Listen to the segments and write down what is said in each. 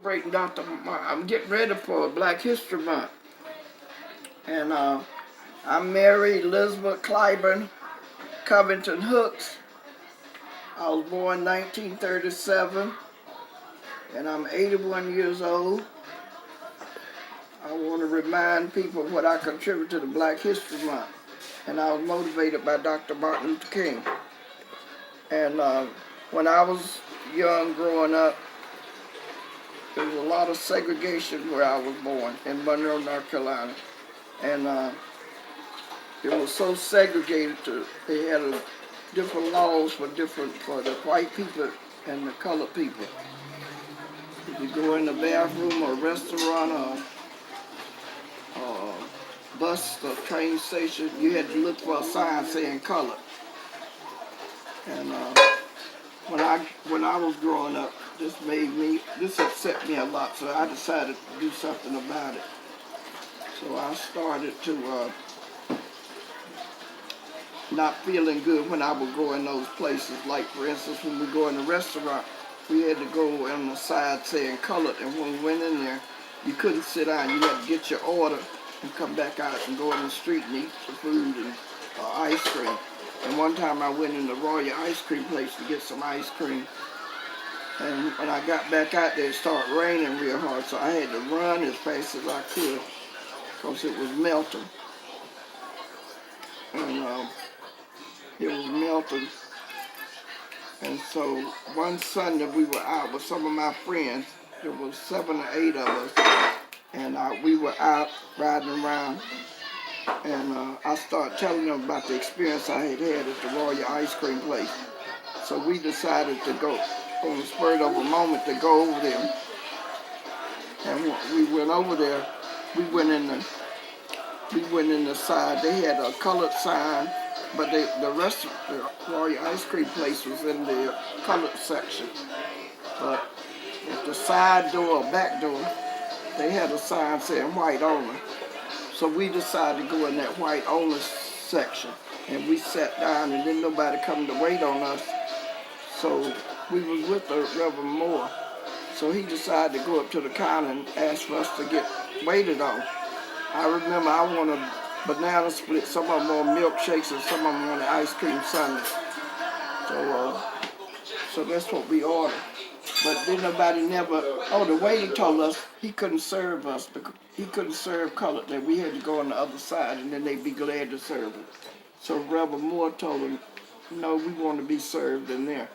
I'm getting ready for Black History Month. And I'm married Elizabeth Clyburn Hooks. I was born 1937, and I'm 81 years old. I want to remind people what I contribute to the Black History Month. And I was motivated by Dr. Martin Luther King. And when I was young growing up, there was a lot of segregation where I was born, in Monroe, North Carolina. And it was so segregated they had different laws for the white people and the colored people. If you go in the bathroom or restaurant or bus or train station, you had to look for a sign saying colored. And when I was growing up, this upset me a lot, so I decided to do something about it. So I started to not feeling good when I would go in those places. Like, for instance, when we go in a restaurant, we had to go on the side saying colored, and when we went in there, you couldn't sit down. You had to get your order and come back out and go in the street and eat the food and ice cream. And one time I went in the Royal ice cream place to get some ice cream, and when I got back out there, it started raining real hard, so I had to run as fast as I could because it was melting. And it was melting. And so one Sunday we were out with some of my friends. There was 7 or 8 of us, and we were out riding around. And I started telling them about the experience I had had at the Royal ice cream place. So we decided to go, on the spur of a moment, to go over there. And when we went over there, we went in the side. They had a colored sign, but the rest of the Royal ice cream place was in the colored section. But at the side door or back door, they had a sign saying white only. So we decided to go in that white only section, and we sat down, and then nobody come to wait on us. So we was with the Reverend Moore. So he decided to go up to the counter and ask for us to get waited on. I remember I wanted banana split, some of them on milkshakes, and some of them on the ice cream sundaes. So that's what we ordered. But then the waiter told us he couldn't serve us, because he couldn't serve colored, that we had to go on the other side, and then they'd be glad to serve it. So Reverend Moore told him, no, we want to be served in there.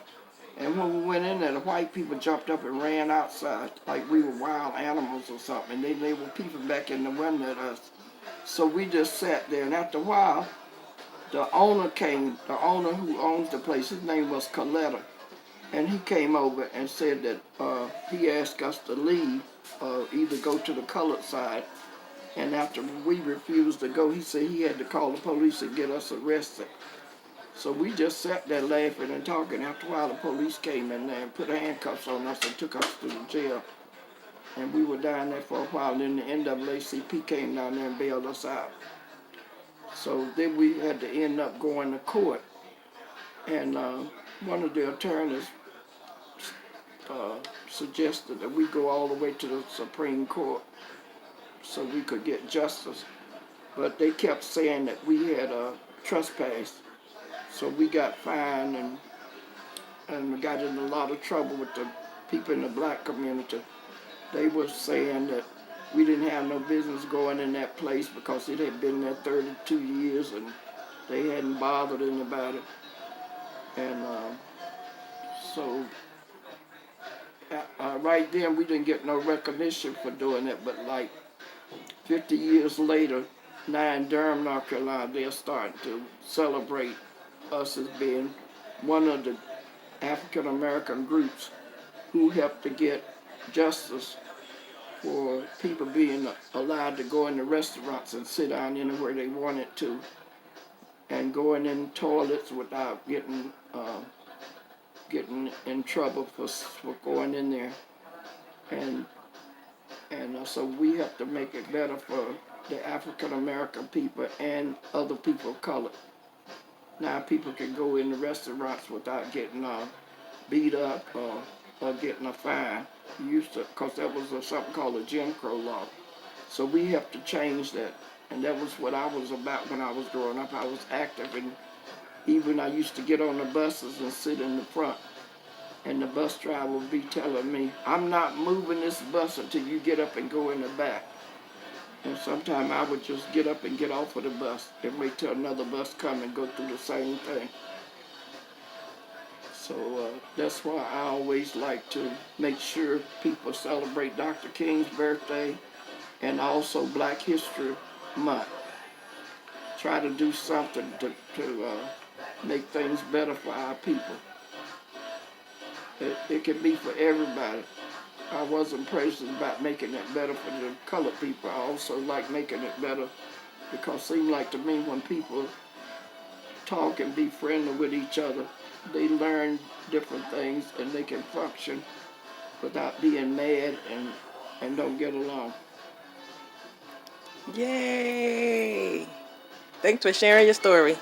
And when we went in there, the white people jumped up and ran outside like we were wild animals or something. And they were peeping back in the window at us. So we just sat there, and after a while, the owner came, the owner who owns the place, his name was Coletta. And he came over and said that he asked us to leave, either go to the colored side. And after we refused to go, he said he had to call the police and get us arrested. So we just sat there laughing and talking. After a while, the police came in there and put handcuffs on us and took us to the jail. And we were down there for a while, and then the NAACP came down there and bailed us out. So then we had to end up going to court. And one of the attorneys suggested that we go all the way to the Supreme Court so we could get justice. But they kept saying that we had trespassed. So we got fined and we got in a lot of trouble with the people in the black community. They were saying that we didn't have no business going in that place because it had been there 32 years and they hadn't bothered anybody. And so right then we didn't get no recognition for doing it, but like 50 years later, now in Durham, North Carolina, they're starting to celebrate us as being one of the African American groups who helped to get justice for people being allowed to go in the restaurants and sit down anywhere they wanted to, and going in toilets without getting in trouble for going in there. And so we have to make it better for the African American people and other people of color. Now people can go in the restaurants without getting beat up or getting a fine. Used to, because that was something called a Jim Crow law. So we have to change that. And that was what I was about when I was growing up. I was active, and even I used to get on the buses and sit in the front. And the bus driver would be telling me, I'm not moving this bus until you get up and go in the back. And sometimes I would just get up and get off of the bus and wait till another bus come and go through the same thing. So that's why I always like to make sure people celebrate Dr. King's birthday and also Black History Month. Try to do something to make things better for our people. It can be for everybody. I wasn't prejudiced about making it better for the colored people. I also like making it better because it seems like to me when people talk and be friendly with each other, they learn different things and they can function without being mad and don't get along. Yay! Thanks for sharing your story.